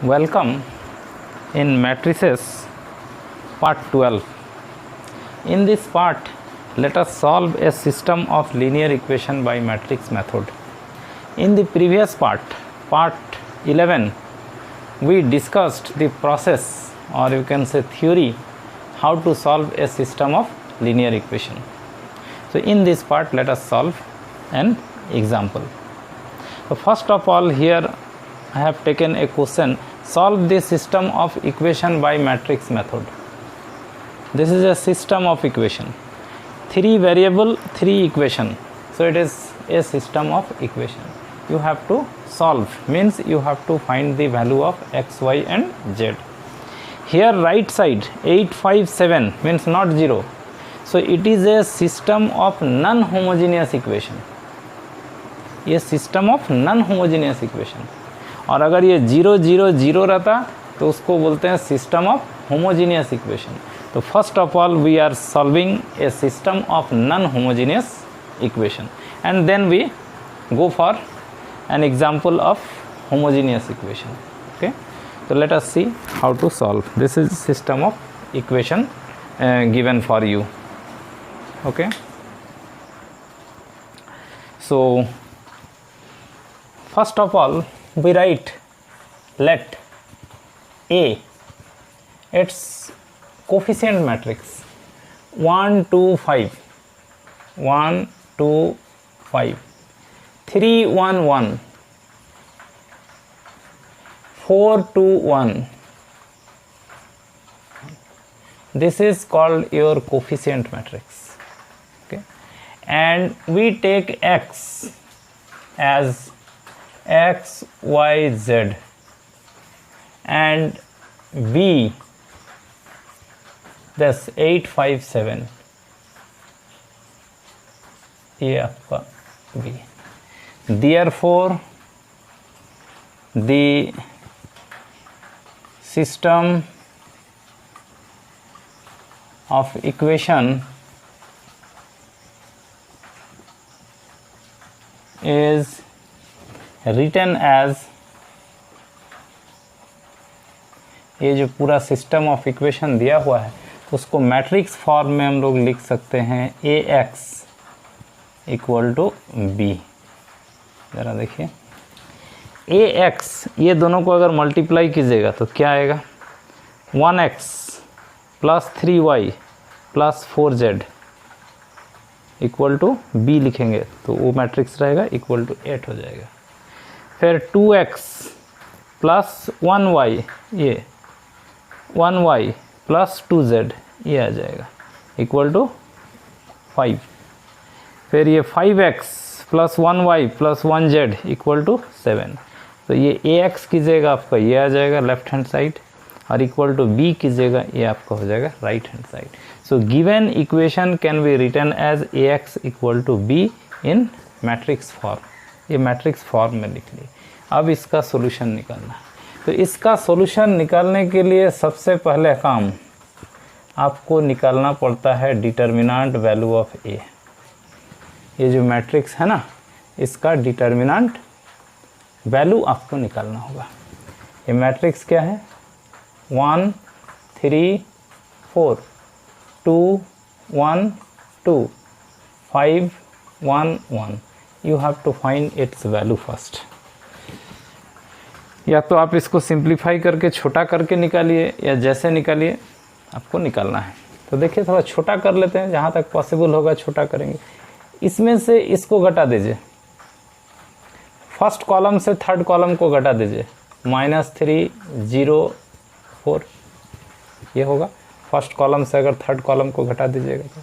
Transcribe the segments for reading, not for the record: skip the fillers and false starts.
Welcome in matrices part 12. In this part, let us solve a system of linear equation by matrix method. In the previous part 11, we discussed the process, or you can say theory, how to solve a system of linear equation. So in this part, let us solve an example. So first of all, here I have taken a question: solve the system of equation by matrix method. This is a system of equation, 3 variable, 3 equation. So it is a system of equation. You have to solve, means you have to find the value of x, y and z. Here right side 8, 5, 7 means not 0. So it is a system of non-homogeneous equation. ये system of non homogeneous equation, और अगर ये 0, 0, 0 रहता तो उसको बोलते हैं system of homogeneous equation. तो first of all we are solving a system of non homogeneous equation and then we go for an example of homogeneous equation. Okay, so let us see how to solve. This is system of equation given for you. Okay, so first of all we write let A its coefficient matrix 1, 2, 5, 1, 2, 5, 3, 1, 1, 4, 2, 1. This is called your coefficient matrix. Okay, and we take x as x, y, z and b, that's 8, 5, 7. ये आपका b. Therefore the system of equation is written as, ये जो पूरा system of equation दिया हुआ है उसको matrix form में हम लोग लिख सकते हैं ax इक्वल टू b. ज़रा देखिए ax, ये दोनों को अगर मल्टीप्लाई कीजिएगा तो क्या आएगा, 1x plus 3y plus 4z equal to b लिखेंगे तो वो मैट्रिक्स रहेगा इक्वल टू 8 हो जाएगा. फिर 2x प्लस 1y, ये 1y प्लस 2z ये आ जाएगा इक्वल टू 5. फिर ये 5x plus 1y plus 1z equal to 7. तो ये ax कीजिएगा आपका ये आ जाएगा लेफ्ट हैंड साइड, और इक्वल टू b कीजिएगा ये आपका हो जाएगा right hand side. So given equation can be written as ax equal to b in matrix form. ये मैट्रिक्स फॉर्म में लिख ली. अब इसका सोल्यूशन निकालना. तो इसका सोल्यूशन निकालने के लिए सबसे पहले काम आपको निकालना पड़ता है डिटर्मिनेंट वैल्यू ऑफ a. ये जो मैट्रिक्स है ना, इसका डिटर्मिनेंट वैल्यू आपको निकालना होगा. ये मैट्रिक्स क्या है, 1, 3, 4, 2, 1, 2, 5, 1, 1. You have to find its value first. या तो आप इसको सिंप्लीफाई करके छोटा करके निकालिए, या जैसे निकालिए आपको निकालना है. तो देखिए थोड़ा छोटा कर लेते हैं, जहाँ तक पॉसिबल होगा छोटा करेंगे. इसमें से इसको घटा दीजिए, फर्स्ट कॉलम से थर्ड कॉलम को घटा दीजिए, -3, 0, 4 ये होगा. फर्स्ट कॉलम से अगर थर्ड कॉलम को घटा दीजिएगा तो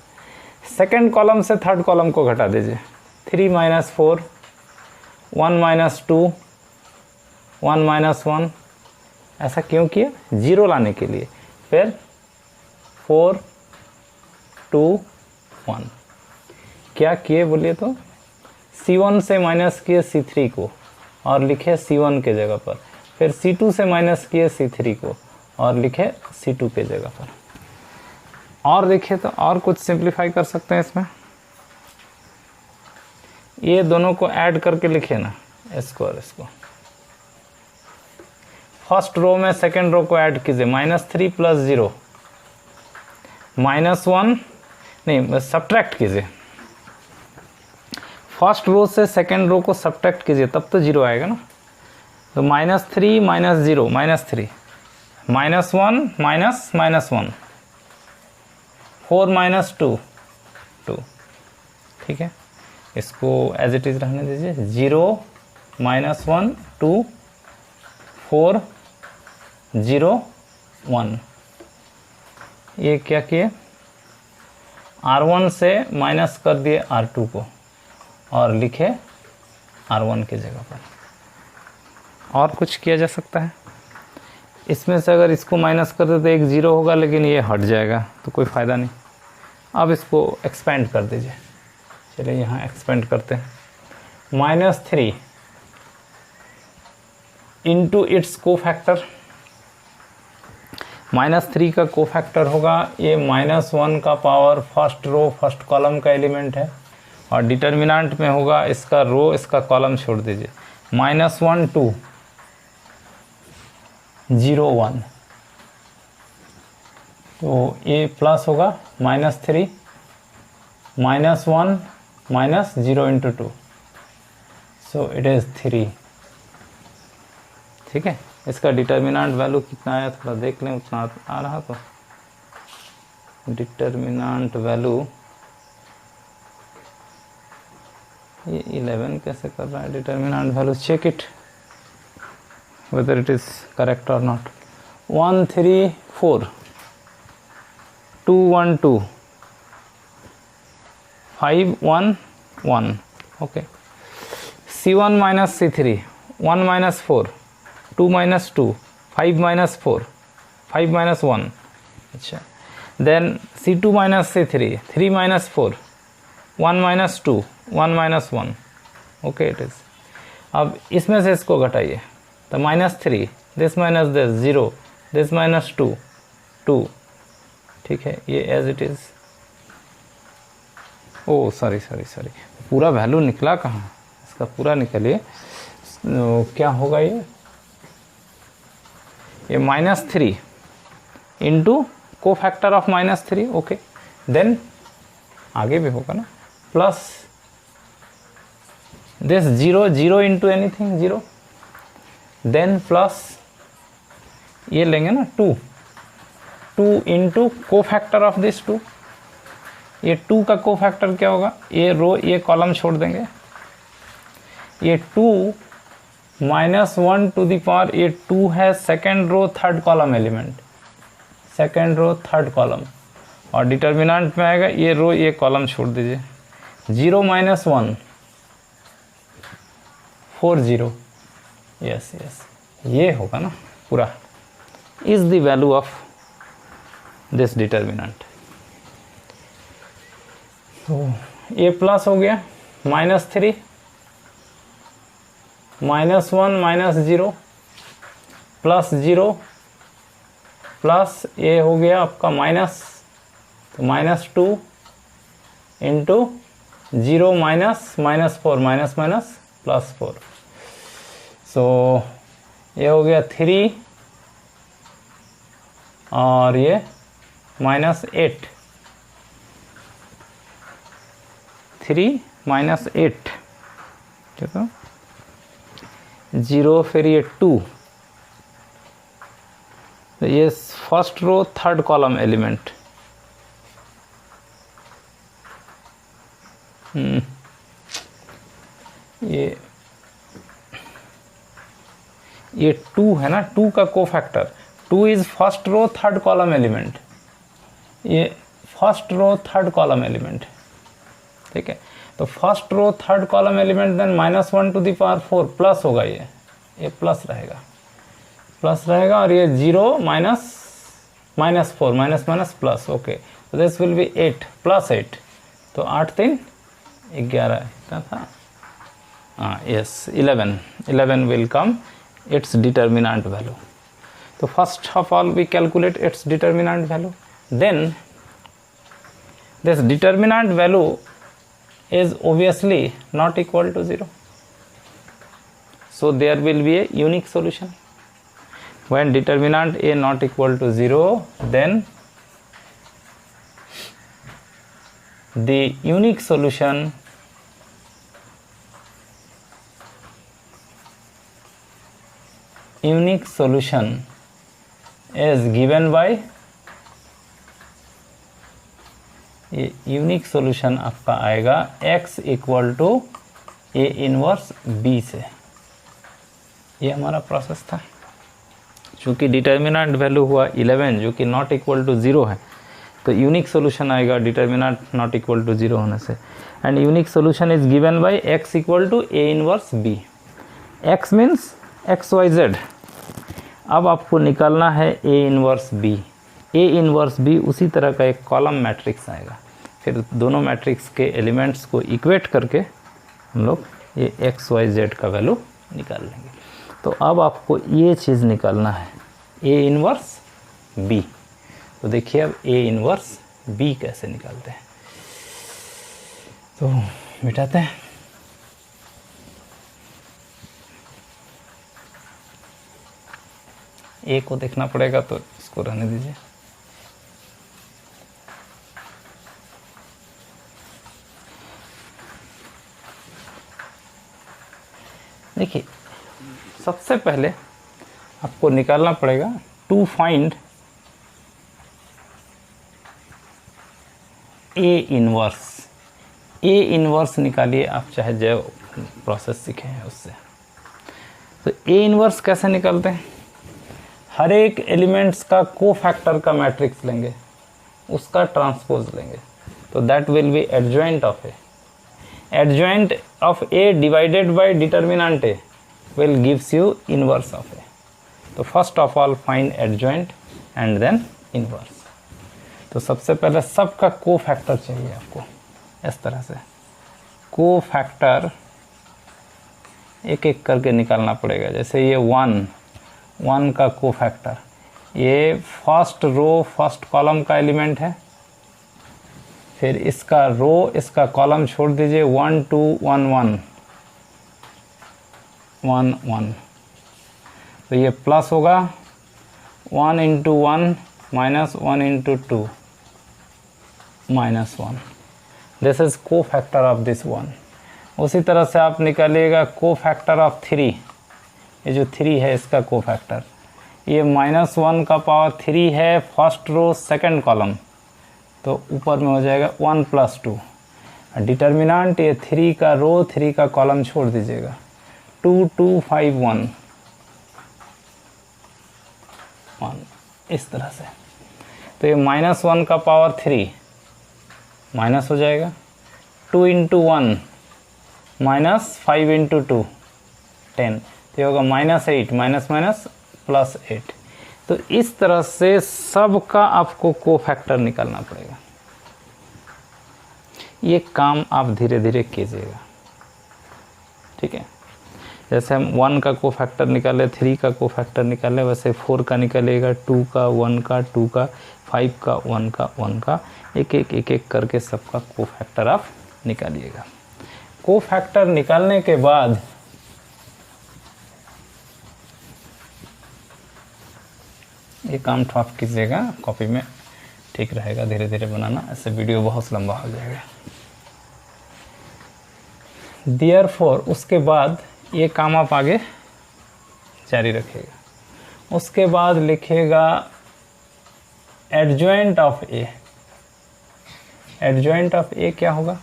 सेकंड कॉलम से थर्ड कॉलम को घटा दीजिए, 3 - 4, 1 - 2, 1 - 1. ऐसा क्यों किया, 0 लाने के लिए. फिर 4, 2, 1 क्या किए बोलिए तो, C1 से माइनस किए C3 को और लिखे C1 के जगह पर. फिर C2 से माइनस किए C3 को और लिखे C2 के जगह पर. और देखिए तो और कुछ सिंप्लीफाई कर सकते हैं इसमें. ये दोनों को ऐड करके लिखे ना, इसको और इसको. फर्स्ट रो में सेकेंड रो को ऐड कीजिए, -3 + 0 -1 नहीं, सब्ट्रैक्ट कीजिए, फर्स्ट रो से सेकेंड रो को सब्ट्रैक्ट कीजिए तब तो 0 आएगा ना। तो -3 - 0 -3 -1 -1 4 - 2 2, ठीक है, इसको एज इट इज़ रहने दीजिए। 0 -1 2 4 0 1। ये क्या किए, R1 से माइनस कर दिए R2 को और लिखे R1 की जगह पर। और कुछ किया जा सकता है इसमें से, अगर इसको माइनस कर दे तो एक 0 होगा, लेकिन ये हट जाएगा तो कोई फ़ायदा नहीं। अब इसको एक्सपेंड कर दीजिए, चलिए यहाँ एक्सपेंड करते हैं। -3 इंटू इट्स कोफैक्टर, -3 का कोफैक्टर होगा ये -1 का power first row first column का एलिमेंट है, और डिटर्मिनेंट में होगा इसका रो इसका कॉलम छोड़ दीजिए। -1 2 0 1, तो ये प्लस होगा -3 -1 -0 × 2, सो इट इज़ 3, ठीक है। इसका डिटर्मिनेंट वैल्यू कितना आया थोड़ा देख लें, उतना आ रहा तो डिटर्मिनेंट वैल्यू ये 11 कैसे कर रहा है determinant value, check it whether it is correct or not. 1 3 4 2 1 2 5 1 1, okay. C1 - C3 1 - 4 2 - 2 5 - 4 5 - 1, अच्छा। Then C2 - C3 3 - 4 1 - 2 1 - 1, okay it is. अब इसमें से इसको घटाइए, तो -3 दिस माइनस दिस 0 दिस -2 2, ठीक है, ये as it is. Oh sorry, पूरा वैल्यू निकला कहाँ, इसका पूरा निकलिए। क्या होगा ये -3 into cofactor of -3, okay. Then आगे भी होगा ना, plus this 0 into anything 0, then plus ये लेंगे ना 2 इंटू कोफैक्टर ऑफ दिस 2, ये 2 का कोफैक्टर क्या होगा, ये रो ये कॉलम छोड़ देंगे, ये 2 -1 टू द पावर ये 2 है second row third column element, second row third column, और डिटर्मिनेंट में आएगा ये रो ये कॉलम छोड़ दीजिए। 0 - 1 4 0, यस ये होगा ना पूरा, is the value of this determinant. तो ये प्लस हो गया, -3 -1 -0 प्लस 0 प्लस ये हो गया आपका माइनस, तो -2 इंटू 0 -4 माइनस +4, सो ये हो गया 3 और ये -8, 3 - 8, ठीक है, 0 फिर ये 2, तो ये first row third column element, ये 2 है ना, 2 का cofactor, 2 is first row third column element, ये first row third column element, ठीक है। तो first row third column element then -1 to the power 4 plus होगा, ये प्लस रहेगा और ये 0 -4 माइनस प्लस, ओके। तो दिस विल बी 8 + 8, तो 8 3 11 इतना था, हाँ yes 11 will come its determinant value. तो first of all we calculate its determinant value, then this determinant value is obviously not equal to 0, so there will be a unique solution। when determinant a not equal to 0, then the unique solution is given by, ये unique solution आपका आएगा x equal to A inverse b से। ये हमारा process था। चूँकि determinant value हुआ 11 जो कि नॉट इक्वल टू 0 है, तो यूनिक सोल्यूशन आएगा डिटर्मिनेंट नॉट इक्वल टू 0 होने से। And unique solution is given by x equal to A inverse b। x means x y z. अब आपको निकालना है A inverse b। A inverse B उसी तरह का एक कॉलम मैट्रिक्स आएगा। फिर दोनों मैट्रिक्स के एलिमेंट्स को इक्वेट करके हम लोग ये एक्स वाई जेड का वैल्यू निकाल लेंगे। तो अब आपको ये चीज़ निकालना है ए इनवर्स बी। तो देखिए अब ए इनवर्स बी कैसे निकालते हैं। तो मिटाते हैं। ए को देखना पड़ेगा तो इसको रहने दीजिए। देखिए सबसे पहले आपको निकालना पड़ेगा to find A inverse. A inverse निकालिए आप, चाहे जो प्रोसेस सीखे हैं उससे। तो ए इनवर्स कैसे निकालते हैं? हर एक एलिमेंट्स का कोफैक्टर का मैट्रिक्स लेंगे, उसका ट्रांसपोज लेंगे, तो that will be adjoint of A. Adjoint of A divided by determinant A will gives you inverse of A. तो first of all find adjoint and then inverse। तो सबसे पहले सबका कोफैक्टर चाहिए आपको। इस तरह से कोफैक्टर एक एक करके निकालना पड़ेगा। जैसे ये 1 का कोफैक्टर, ये फर्स्ट रो फर्स्ट कॉलम का एलिमेंट है। फिर इसका रो इसका कॉलम छोड़ दीजिए, 1 2 1 1 1 1। तो ये प्लस होगा 1 into 1 minus 1 into 2 minus 1। This is को फैक्टर ऑफ दिस 1। उसी तरह से आप निकालिएगा को फैक्टर ऑफ 3। ये जो 3 है इसका को फैक्टर, ये -1 का पावर 3 है फर्स्ट रो सेकंड कॉलम, तो ऊपर में हो जाएगा 1 + 2। डिटर्मिनेंट ये 3 का रो 3 का कॉलम छोड़ दीजिएगा, 2 2 5 1 1 इस तरह से। तो ये -1 का पावर 3 माइनस हो जाएगा, 2 इंटू 1 माइनस 5 इंटू 2 10। तो ये होगा -8 माइनस माइनस +8। तो इस तरह से सबका आपको कोफैक्टर निकालना पड़ेगा। ये काम आप धीरे धीरे कीजिएगा, ठीक है। जैसे हम 1 का कोफैक्टर निकाले, 3 का कोफैक्टर निकाले, वैसे 4 का निकालिएगा, 2 का 1 का 2 का 5 का 1 का 1 का, एक एक करके सबका कोफैक्टर आप निकालिएगा। कोफैक्टर निकालने के बाद ये काम ठॉप कीजिएगा, कॉपी में ठीक रहेगा, धीरे धीरे बनाना, ऐसे वीडियो बहुत लंबा हो जाएगा। देयरफॉर उसके बाद ये काम आप आगे जारी रखिएगा। उसके बाद लिखिएगा adjoint of A. Adjoint of A क्या होगा?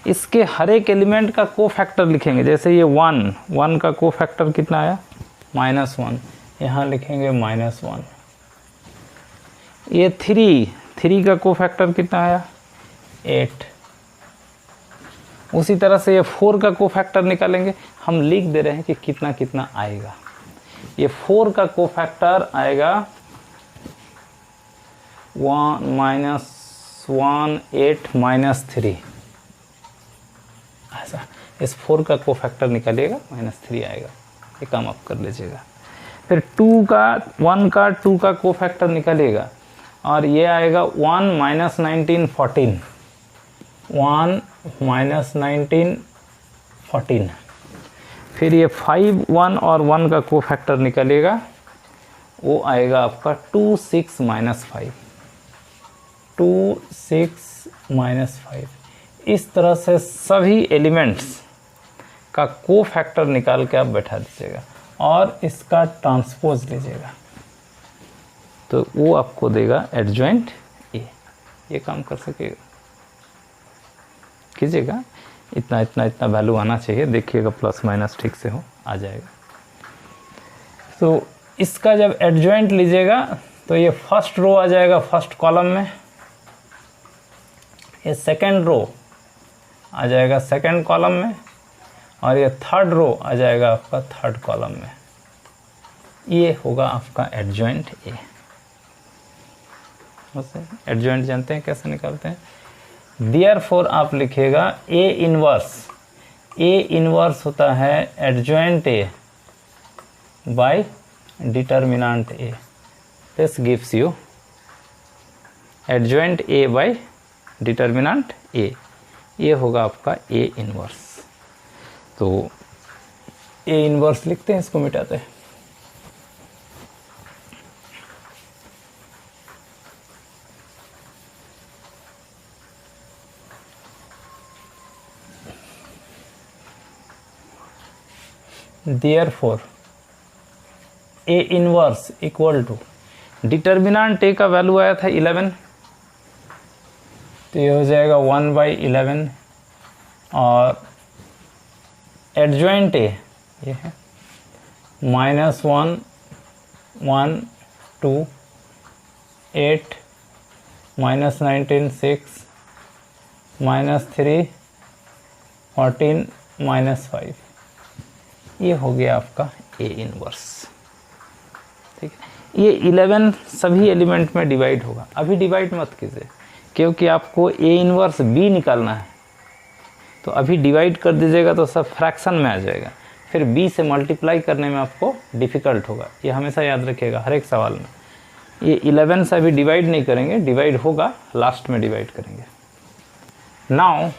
इसके हर एक एलिमेंट का कोफैक्टर लिखेंगे। जैसे ये 1 का कोफैक्टर कितना आया? -1, यहाँ लिखेंगे -1। ये 3 का कोफैक्टर कितना आया? 8। उसी तरह से ये 4 का कोफैक्टर निकालेंगे। हम लिख दे रहे हैं कि कितना कितना आएगा। ये 4 का कोफैक्टर आएगा 1 -1 8 -3। ऐसा इस 4 का कोफैक्टर निकालिएगा, -3 आएगा। ये काम आप कर लीजिएगा। फिर 1 का 2 का कोफैक्टर निकालिएगा और ये आएगा 1 -19 14। 1 -19 14। फिर ये 5 1 और 1 का कोफैक्टर निकालिएगा वो आएगा आपका 2 6 माइनस 5, 2 6 माइनस 5। इस तरह से सभी एलिमेंट्स का को फैक्टर निकाल के आप बैठा दीजिएगा और इसका ट्रांसपोज लीजिएगा, तो वो आपको देगा एडजॉइंट ए। ये काम कर सकेगा, कीजिएगा। इतना इतना इतना वैल्यू आना चाहिए, देखिएगा प्लस माइनस ठीक से हो, आ जाएगा। तो इसका जब एडजॉइंट लीजिएगा तो ये फर्स्ट रो आ जाएगा फर्स्ट कॉलम में, ये सेकंड रो आ जाएगा सेकंड कॉलम में, और ये थर्ड रो आ जाएगा आपका थर्ड कॉलम में। ये होगा आपका एडजॉइंट ए। एडजॉइंट जानते हैं कैसे निकालते हैं? देयरफॉर आप लिखिएगा ए इनवर्स। ए इनवर्स होता है adjoint A by determinant A. This gives you adjoint A by determinant A. ये होगा आपका ए इनवर्स। तो ए इनवर्स लिखते हैं, इसको मिटाते हैं। Therefore A inverse equal to determinant A का वैल्यू आया था 11, तो ये हो जाएगा 1/11, और एडजॉइंट ए ये है -1 1 2 8 -19 6 -3 14 -5। ये हो गया आपका ए इनवर्स। ठीक है, ये 11 सभी एलिमेंट में डिवाइड होगा। अभी डिवाइड मत कीजिए, क्योंकि आपको ए इनवर्स बी निकालना है, तो अभी डिवाइड कर दीजिएगा तो सब फ्रैक्शन में आ जाएगा, फिर बी से मल्टीप्लाई करने में आपको डिफ़िकल्ट होगा। ये हमेशा याद रखिएगा हर एक सवाल में। ये 11 से अभी डिवाइड नहीं करेंगे, डिवाइड होगा लास्ट में डिवाइड करेंगे। Now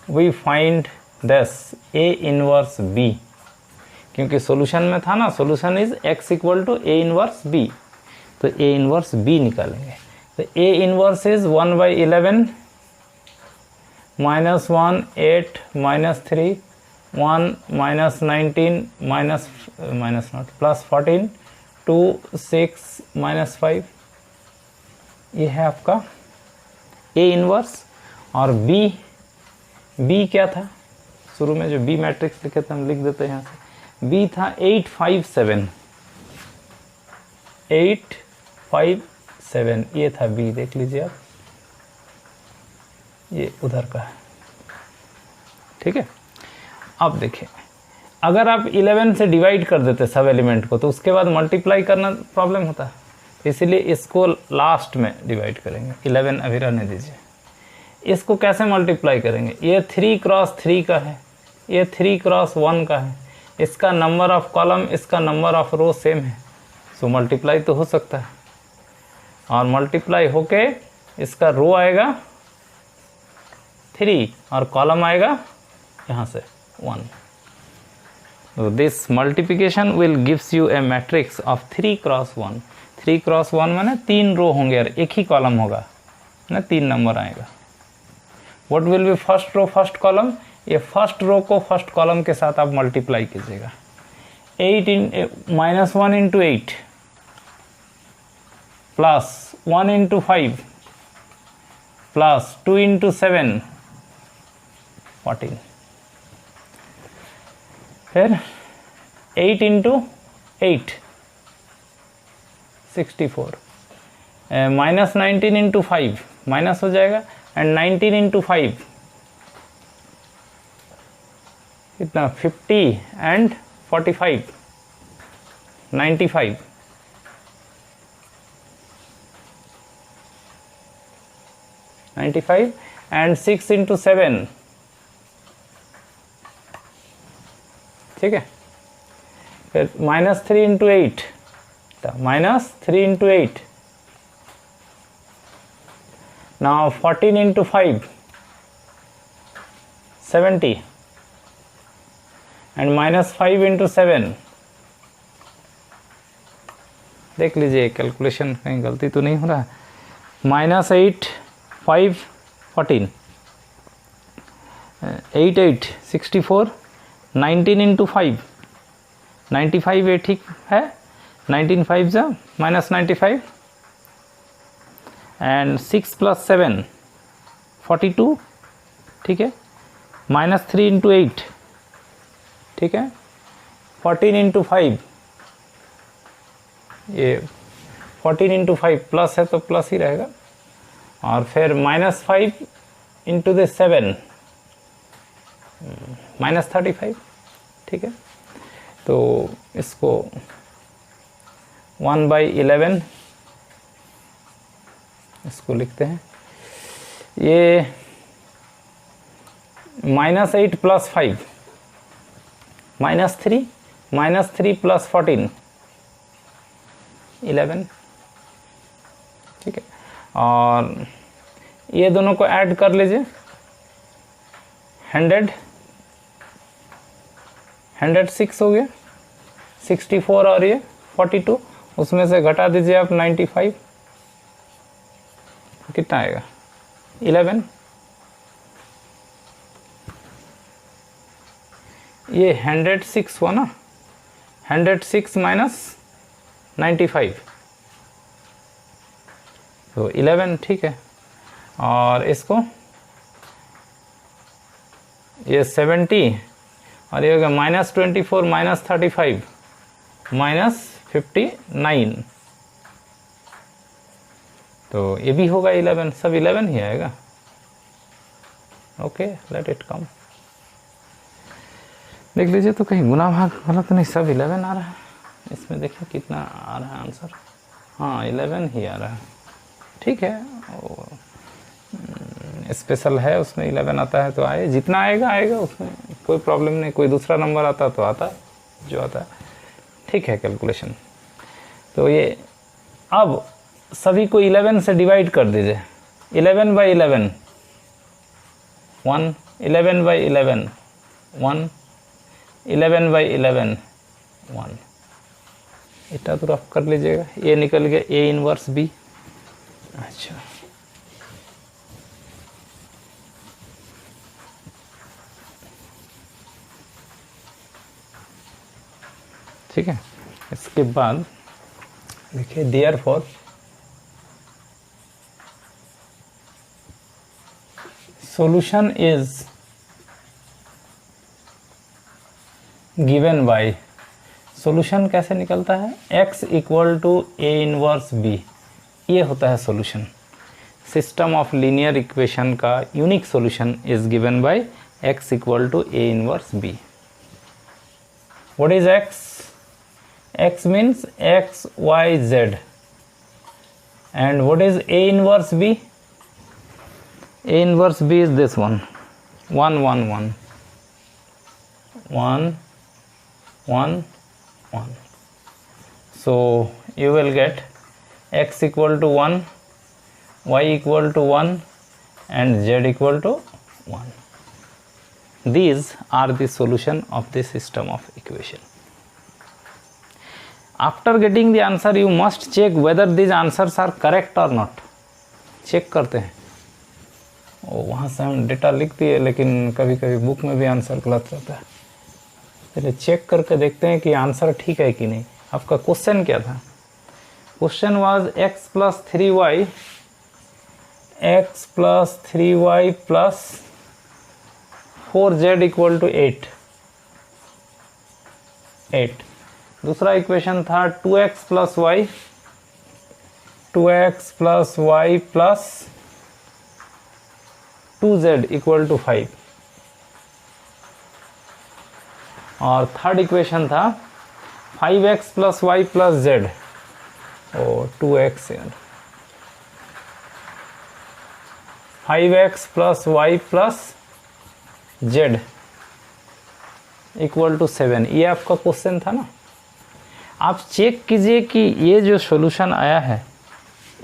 we find this A inverse B, क्योंकि सॉल्यूशन में था ना, solution is x equal to A inverse B, तो ए इनवर्स बी निकालेंगे। तो ए इनवर्स इज 1/11 -1 8 -3 1 -19 +14 2 6 -5। ये है आपका ए इनवर्स। और बी क्या था? शुरू में जो बी मैट्रिक्स लिखे थे हम लिख देते हैं यहाँ से। बी था 8 5 7, 8 5 7, ये था बी। देख लीजिए आप, ये उधर का है। ठीक है, अब देखिए, अगर आप 11 से डिवाइड कर देते सब एलिमेंट को, तो उसके बाद मल्टीप्लाई करना प्रॉब्लम होता है, इसलिए इसको लास्ट में डिवाइड करेंगे। 11 अभी रहने दीजिए। इसको कैसे मल्टीप्लाई करेंगे? ये 3 क्रॉस 3 का है, ये 3 क्रॉस 1 का है, इसका नंबर ऑफ कॉलम, इसका नंबर ऑफ रो सेम है, सो मल्टीप्लाई तो हो सकता है। और मल्टीप्लाई होके इसका रो आएगा 3 और कॉलम आएगा यहाँ से 1। So this multiplication will gives you a matrix of 3 cross 1। 3 cross 1 माने 3 रो होंगे और एक ही कॉलम होगा ना, 3 नंबर आएगा। What will be first row first column? ये फर्स्ट रो को फर्स्ट कॉलम के साथ आप मल्टीप्लाई कीजिएगा। 1 into 8 plus 1 into 5 plus 2 into 7 14, फिर 8 इंटू 8 64, -19 इंटू 5 माइनस हो जाएगा, एंड 19 इंटू 5 कितना 50 एंड 45 95, एंड 6 इंटू 7। ठीक है, फिर -3 into 8, -3 into 8, now 14 into 5 70, and -5 into 7 देख लीजिए कैलकुलेशन कहीं गलती तो नहीं हो रहा है। -8 5 14 8 8 64 19 इंटू 5 95 ये ठीक है। 19 5 जा -95 एंड 6 + 7 42 ठीक है। -3 इंटू 8 ठीक है। 14 इंटू 5 ये 14 इंटू 5 प्लस है तो प्लस ही रहेगा। और फिर -5 इंटू द 7 -35 ठीक है। तो इसको 1/11 इसको लिखते हैं। ये -8 + 5 -3 -3 + 14 11 ठीक है। और ये दोनों को ऐड कर लीजिए। 106 हो गया। 64 और ये 42 उसमें से घटा दीजिए आप 95 कितना आएगा 11। ये 106 हुआ ना। 106 - 95 तो 11 ठीक है। और इसको ये 70 और ये हो गया -24 -35 -59 तो ये भी होगा 11। सब 11 ही आएगा। Okay let it come. देख लीजिए तो कहीं गुना भाग गलत नहीं, सब 11 आ रहा है। इसमें देखिए कितना आ रहा है आंसर। हाँ 11 ही आ रहा है ठीक है। स्पेशल है उसमें 11 आता है तो आए, जितना आएगा आएगा, उसमें कोई प्रॉब्लम नहीं। कोई दूसरा नंबर आता तो आता जो आता है ठीक है। कैलकुलेशन तो ये अब सभी को 11 से डिवाइड कर दीजिए। 11/11 1 11/11 1 11/11 1 इतना तो रफ कर लीजिएगा। ये निकल गया A इनवर्स B। अच्छा ठीक है। इसके बाद देखिए therefore solution is given by, solution कैसे निकलता है x = A इनवर्स B, ये होता है solution। System of linear equation का unique solution is given by x = A inverse B। What is x? x means x y z and what is A inverse B? A inverse B is this one 1 1 1 1 1 1. So you will get x = 1, y = 1 and z = 1. These are the solution of the system of equation. After getting the answer you must check whether these answers are correct or not. Check करते हैं। वहाँ से हम data लिख दिए लेकिन कभी कभी बुक में भी आंसर गलत रहता है। पहले चेक करके देखते हैं कि आंसर ठीक है कि नहीं। आपका क्वेश्चन क्या था? Question was x + 3y + 4z = 8। दूसरा इक्वेशन था 2x + y + 2z = 5। और थर्ड इक्वेशन था 5x + y + z और 2x 5x + y + z = 7। ये आपका क्वेश्चन था ना। आप चेक कीजिए कि ये जो सॉल्यूशन आया है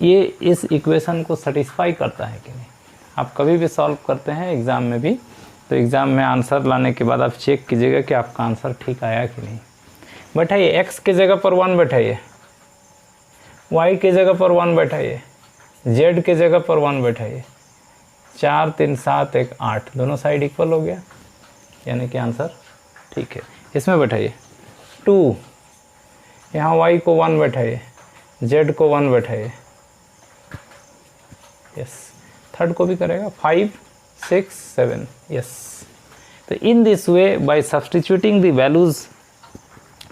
ये इस इक्वेशन को सेटिस्फाई करता है कि नहीं। आप कभी भी सॉल्व करते हैं एग्ज़ाम में भी, तो एग्ज़ाम में आंसर लाने के बाद आप चेक कीजिएगा कि आपका आंसर ठीक आया कि नहीं। बैठाइए x की जगह पर 1 बैठाइए। y के जगह पर 1 बैठाइए, z के जगह पर 1 बैठाइए, 4 3 7 1 8, दोनों साइड इक्वल हो गया, यानी कि आंसर ठीक है। इसमें बैठाइए 2, यहाँ y को 1 बैठाइए, z को 1 बैठाइए, यस। थर्ड को भी करेगा 5 6 7, यस। तो in this way by substituting the values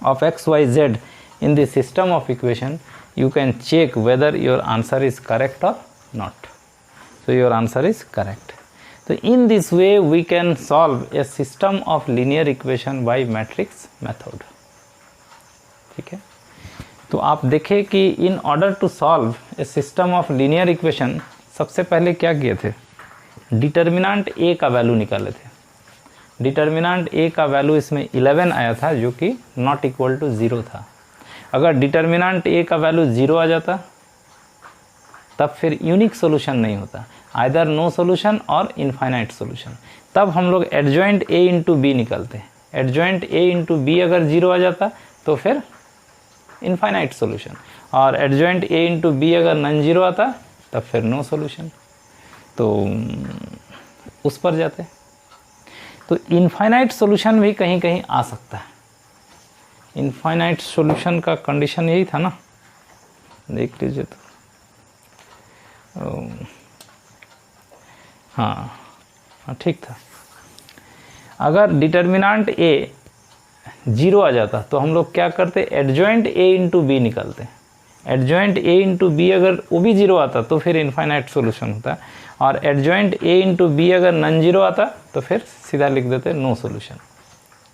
of x, y, z in the system of equation, you can check whether your answer is correct or not. So your answer is correct. So in this way we can solve a system of linear equation by matrix method. ठीक है, तो आप देखें कि in order to solve a system of linear equation सबसे पहले क्या किए थे, डिटर्मिनेंट a का वैल्यू निकाले थे। डिटर्मिनेंट a का वैल्यू इसमें 11 आया था, जो कि नॉट इक्वल टू 0 था। अगर डिटर्मिनेंट a का वैल्यू 0 आ जाता तब फिर यूनिक सॉल्यूशन नहीं होता, आइदर नो सॉल्यूशन और इनफाइनाइट सॉल्यूशन। तब हम लोग एडजॉइंट a इंटू बी निकालते हैं। एडजॉइंट a इंटू बी अगर 0 आ जाता तो फिर इनफाइनाइट सॉल्यूशन, और एडजॉइंट a इंटू बी अगर नॉन जीरो आता तब फिर नो सॉल्यूशन। तो उस पर जाते, तो इनफाइनाइट सॉल्यूशन भी कहीं कहीं आ सकता है। इनफाइनाइट सॉल्यूशन का कंडीशन यही था ना, देख लीजिए तो हाँ ठीक था। अगर डिटर्मिनेंट a 0 आ जाता तो हम लोग क्या करते, एडजॉइंट a इंटू बी निकालते। एडजॉइंट a इंटू बी अगर वो भी 0 आता तो फिर इनफाइनाइट सॉल्यूशन होता, और एडजॉइंट a इंटू बी अगर नॉन जीरो आता तो फिर सीधा लिख देते नो सॉल्यूशन।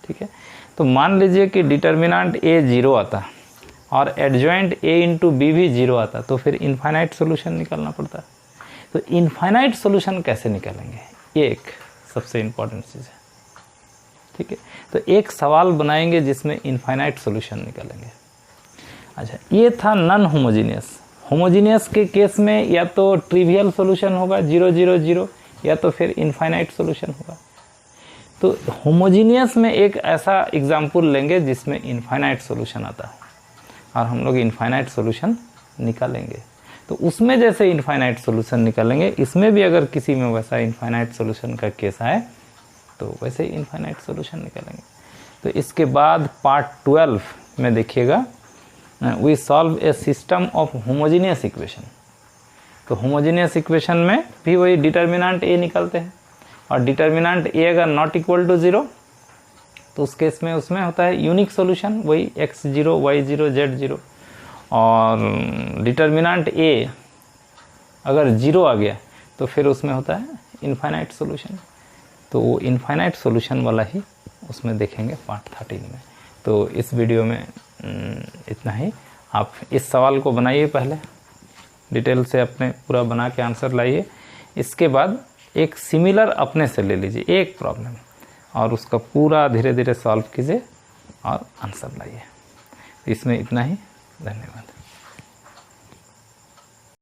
ठीक है, तो मान लीजिए कि डिटर्मिनेंट a 0 आता और एडजॉइंट a इंटू बी भी 0 आता, तो फिर इनफाइनाइट सॉल्यूशन निकालना पड़ता। तो इनफाइनाइट सॉल्यूशन कैसे निकालेंगे, ये एक सबसे इम्पॉर्टेंट चीज़ है। ठीक है, तो एक सवाल बनाएंगे जिसमें इनफाइनाइट सॉल्यूशन निकालेंगे। अच्छा, ये था नॉन होमोजीनियस। होमोजीनियस के केस में या तो ट्रिवियल सॉल्यूशन होगा 0 0 0, या तो फिर इनफाइनाइट सॉल्यूशन होगा। तो होमोजीनियस में एक ऐसा एग्जाम्पल लेंगे जिसमें इनफाइनाइट सॉल्यूशन आता है, और हम लोग इनफाइनाइट सॉल्यूशन निकालेंगे। तो उसमें जैसे इनफाइनाइट सॉल्यूशन निकालेंगे, इसमें भी अगर किसी में वैसा इनफाइनाइट सॉल्यूशन का केस आए तो वैसे ही इनफाइनाइट सॉल्यूशन निकालेंगे। तो इसके बाद पार्ट 12 में देखिएगा, we solve a system of homogeneous equation. तो होमोजीनियस इक्वेशन में भी वही डिटर्मिनेंट a निकालते हैं, और डिटर्मिनेंट a अगर नॉट इक्वल टू 0 तो उस केस में उसमें होता है यूनिक सॉल्यूशन, वही x0 y0 z0। और डिटर्मिनेंट a अगर 0 आ गया तो फिर उसमें होता है इनफाइनाइट सॉल्यूशन। तो वो इनफाइनाइट सॉल्यूशन वाला ही उसमें देखेंगे पार्ट 13 में। तो इस वीडियो में इतना ही। आप इस सवाल को बनाइए, पहले डिटेल से अपने पूरा बना के आंसर लाइए। इसके बाद एक सिमिलर अपने से ले लीजिए एक प्रॉब्लम, और उसका पूरा धीरे धीरे सॉल्व कीजिए और आंसर लाइए। इसमें इतना ही। धन्यवाद।